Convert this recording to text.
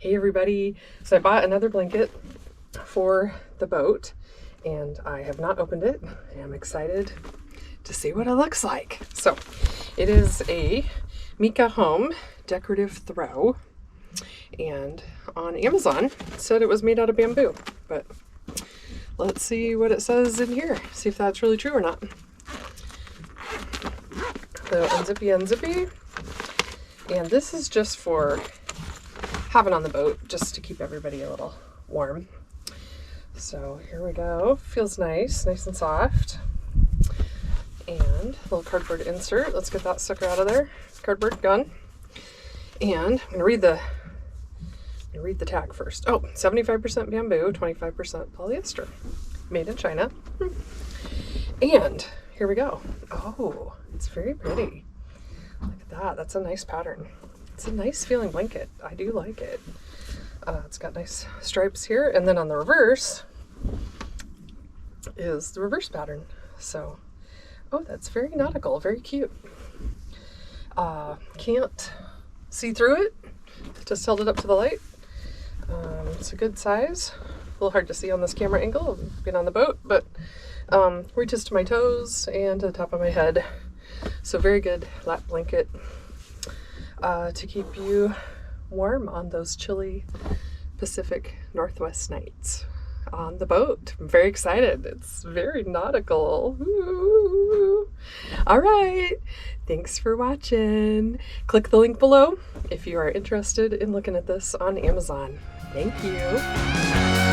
Hey everybody, so I bought another blanket for the boat and I have not opened it. I'm excited to see what it looks like. So it is a Mika Home decorative throw, and on Amazon it said it was made out of bamboo, but let's see what it says in here, see if that's really true or not. So unzippy, and this is just for having on the boat, just to keep everybody a little warm. So here we go. Feels nice and soft. And a little cardboard insert. Let's get that sucker out of there. Cardboard gone. And I'm gonna read the tag first. Oh, 75% bamboo, 25% polyester. Made in China. And here we go. Oh, it's very pretty. Look at that. That's a nice pattern. It's a nice feeling blanket. I do like it. It's got nice stripes here, and then on the reverse is the reverse pattern. So, oh, that's very nautical, very cute. Can't see through it. Just held it up to the light. It's a good size. A little hard to see on this camera angle, being on the boat, but reaches to my toes and to the top of my head. So very good lap blanket. To keep you warm on those chilly Pacific Northwest nights on the boat. I'm very excited. It's very nautical. Ooh. All right. Thanks for watching. Click the link below if you are interested in looking at this on Amazon. Thank you.